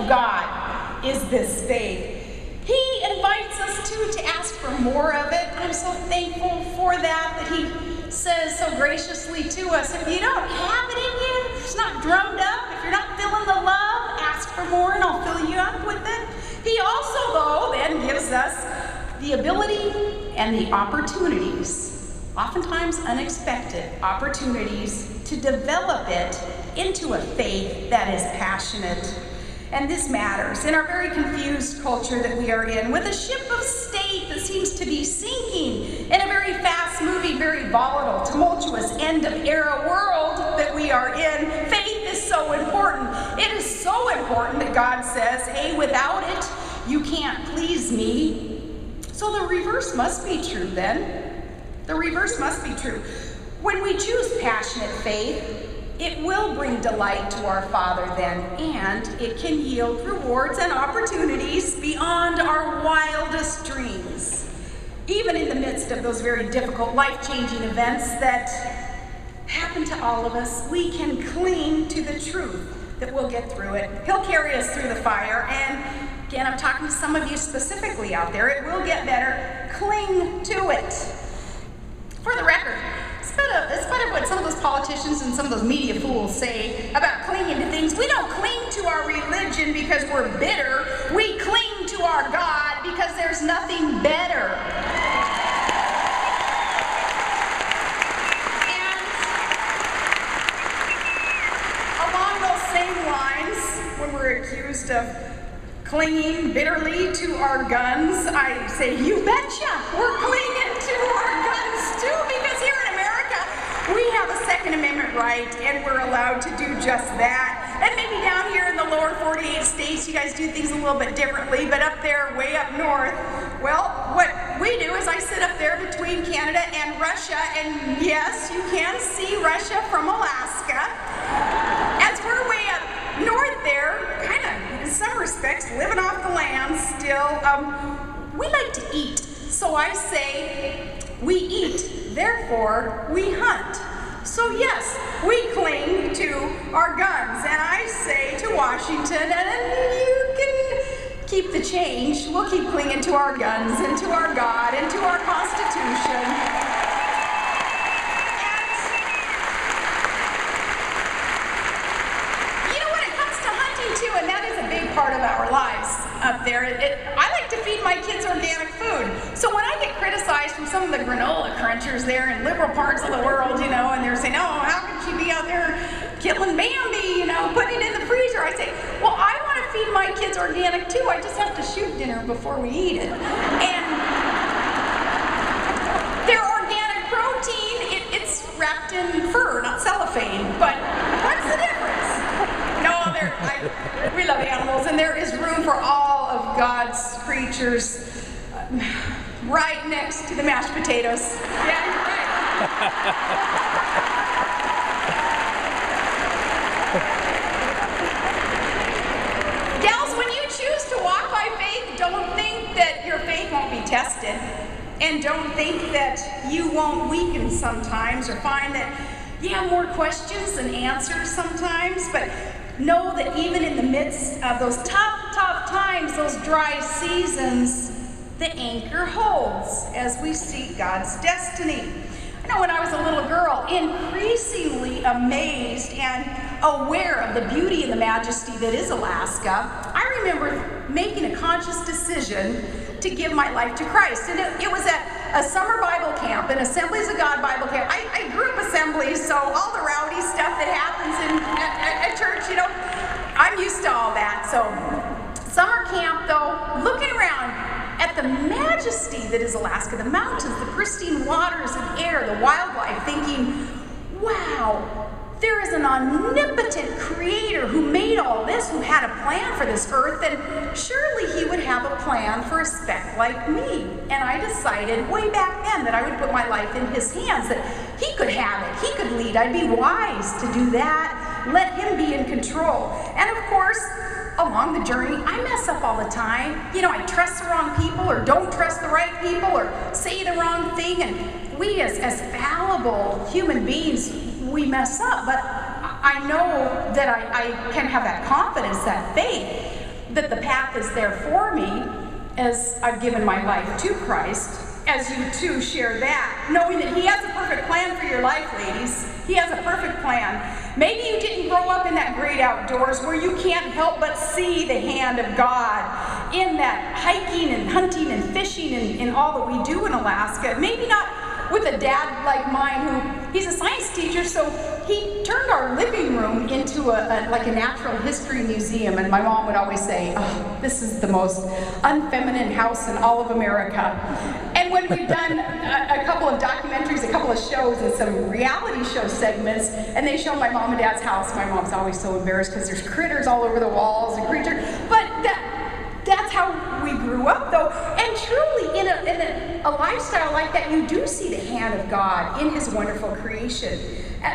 of God is this faith. He invites us too to ask for more of it. I'm so thankful for that he says so graciously to us, if you don't have it in you, if it's not drummed up, if you're not feeling the love, ask for more and I'll fill you up with it. He also, though, then gives us the ability and the opportunities, oftentimes unexpected opportunities, to develop it into a faith that is passionate. And this matters in our very confused culture that we are in, with a ship of state that seems to be sinking in a very fast-moving, very volatile, tumultuous, end-of-era world that we are in. Faith is so important. It is so important that God says, hey, without it, you can't please me. So the reverse must be true then. The reverse must be true. When we choose passionate faith, it will bring delight to our Father then, and it can yield rewards and opportunities beyond our wildest dreams. Even in the midst of those very difficult, life-changing events that happen to all of us, we can cling to the truth that we'll get through it. He'll carry us through the fire, and again, I'm talking to some of you specifically out there. It will get better. Cling to it. For the record, in spite of what some of those politicians and some of those media fools say about clinging to things, we don't cling to our religion because we're bitter. We cling to our God because there's nothing better. And along those same lines, when we're accused of clinging bitterly to our guns, I say, you betcha, we're clinging to our guns too, because here in America, we have a Second Amendment right, and we're allowed to do just that. And maybe down here in the lower 48 states, you guys do things a little bit differently, but up there, way up north, well, what we do is I sit up there between Canada and Russia, and yes, you can see Russia from Alaska. As we're way up north there, kind of, in some respects, living off the land still, we like to eat. So I say, we eat, therefore we hunt. So yes, we cling to our guns, and I say to Washington, and you can keep the change, we'll keep clinging to our guns and to our God and to our Constitution. And that is a big part of our lives up there. I like to feed my kids organic food. So when I get criticized from some of the granola crunchers there in liberal parts of the world, you know, and they're saying, oh, how can she be out there killing Bambi, you know, putting it in the freezer? I say, well, I want to feed my kids organic too. I just have to shoot dinner before we eat it. And their organic protein, it's wrapped in fur, not cellophane. But what's the difference? No, we love animals, and there is room for all of God's creatures right next to the mashed potatoes. Yeah, you're right. Gals, when you choose to walk by faith, don't think that your faith won't be tested, and don't think that you won't weaken sometimes or find that you have more questions than answers sometimes, but know that even in the midst of those tough times, those dry seasons, the anchor holds as we seek God's destiny. I know when I was a little girl, increasingly amazed and aware of the beauty and the majesty that is Alaska, I remember making a conscious decision to give my life to Christ. And it was at a summer Bible camp, an Assemblies of God Bible camp. I grew up Assemblies, so all the rowdy stuff that happens at church, you know, I'm used to all that. So summer camp, though, looking around at the majesty that is Alaska, the mountains, the pristine waters and air, the wildlife, thinking, wow, there is an omnipotent creator who made all this, who had a plan for this earth, and surely he would have a plan for a speck like me. And I decided way back then that I would put my life in his hands, that he could have it, he could lead. I'd be wise to do that, let him be in control. And of course, along the journey, I mess up all the time. You know, I trust the wrong people or don't trust the right people or say the wrong thing, and we as fallible human beings, we mess up, but I know that I can have that confidence, that faith, that the path is there for me as I've given my life to Christ, as you too share that, knowing that He has a perfect plan for your life, ladies. He has a perfect plan. Maybe you didn't grow up in that great outdoors where you can't help but see the hand of God in that hiking and hunting and fishing and all that we do in Alaska. Maybe not with a dad like mine he's a science teacher, so he turned our living room into like a natural history museum, and my mom would always say, oh, this is the most unfeminine house in all of America. And when we've done a couple of documentaries, a couple of shows, and some reality show segments, and they show my mom and dad's house, my mom's always so embarrassed because there's critters all over the walls and creatures, but that's how we grew up, though. And truly, in a lifestyle like that, you do see the hand of God in His wonderful creation.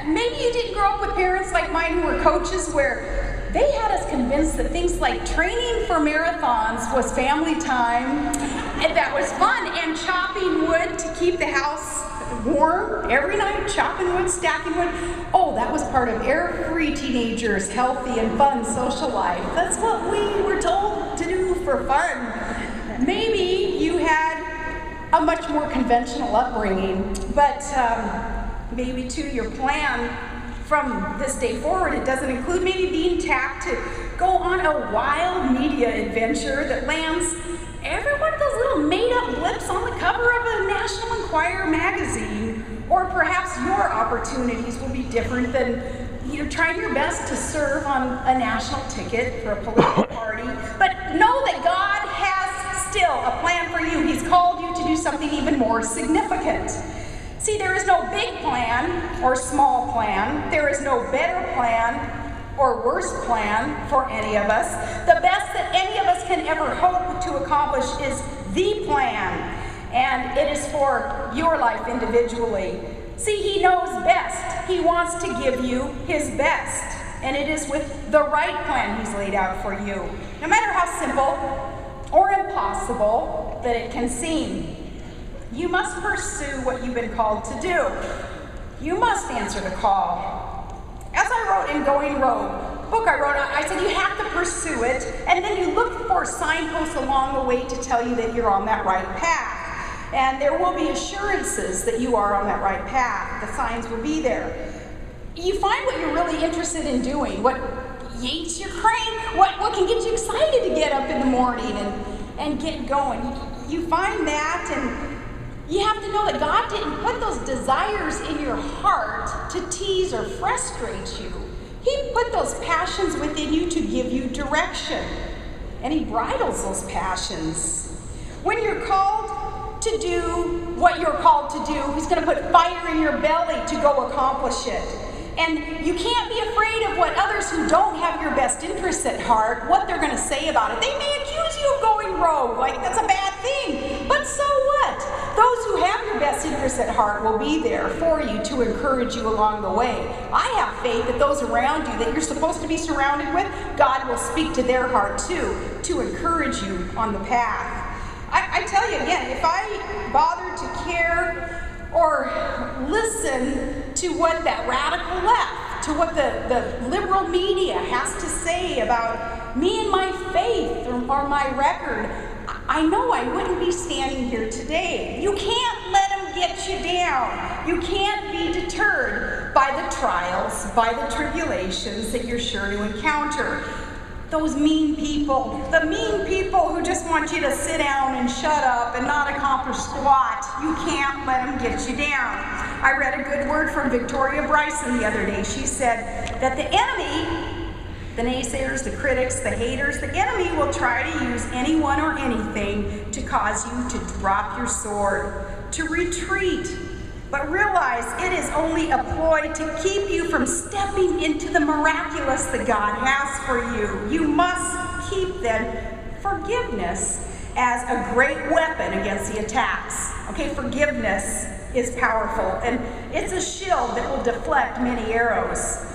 Maybe you didn't grow up with parents like mine who were coaches, where they had us convinced that things like training for marathons was family time, and that was fun, and chopping wood to keep the house warm every night, chopping wood, stacking wood. Oh, that was part of every teenager's healthy and fun social life. That's what we were told to do for fun. Maybe you had a much more conventional upbringing, but maybe too your plan from this day forward, it doesn't include maybe being tapped to go on a wild media adventure that lands every one of those little made-up blips on the cover of a National Enquirer magazine. Or perhaps your opportunities will be different than trying your best to serve on a national ticket for a political party. But know that God has still a plan for you. He's called you to do something even more significant. See, there is no big plan or small plan. There is no better plan or worse plan for any of us. The best that any of us can ever hope to accomplish is the plan, and it is for your life individually. See, He knows best. He wants to give you His best, and it is with the right plan He's laid out for you, no matter how simple or impossible that it can seem. You must pursue what you've been called to do. You must answer the call. As I wrote in Going Rogue, book I wrote, I said you have to pursue it, and then you look for signposts along the way to tell you that you're on that right path. And there will be assurances that you are on that right path. The signs will be there. You find what you're really interested in doing, what yanks your crank, what can get you excited to get up in the morning and get going. You find that, and you have to know that God didn't put those desires in your heart to tease or frustrate you. He put those passions within you to give you direction, and He bridles those passions. When you're called to do what you're called to do, He's going to put fire in your belly to go accomplish it. And you can't be afraid of what others who don't have your best interests at heart, what they're going to say about it. They may accuse you of going rogue, like that's a bad thing. But so what? Those who have your best interests at heart will be there for you to encourage you along the way. I have faith that those around you that you're supposed to be surrounded with, God will speak to their heart too, to encourage you on the path. I tell you again, if I bothered to care or listen to what that radical left, to what the liberal media has to say about me and my faith or my record, I know I wouldn't be standing here today. You can't let them get you down. You can't be deterred by the trials, by the tribulations that you're sure to encounter. Those mean people, the mean people who just want you to sit down and shut up and not accomplish squat, you can't let them get you down. I read a good word from Victoria Bryson the other day. She said that the enemy, the naysayers, the critics, the haters, the enemy will try to use anyone or anything to cause you to drop your sword, to retreat. But realize it is only a ploy to keep you from stepping into the miraculous that God has for you. You must keep then forgiveness as a great weapon against the attacks. Okay, forgiveness is powerful, and it's a shield that will deflect many arrows.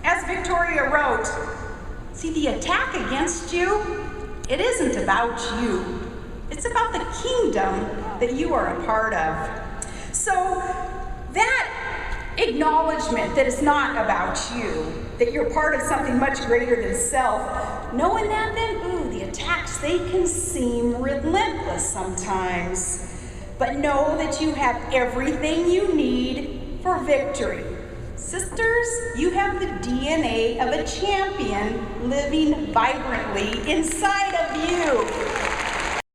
As Victoria wrote, see, the attack against you, it isn't about you. It's about the kingdom that you are a part of. So that acknowledgement that it's not about you, that you're part of something much greater than self, knowing that then, the attacks, they can seem relentless sometimes. But know that you have everything you need for victory. Sisters, you have the DNA of a champion living vibrantly inside of you.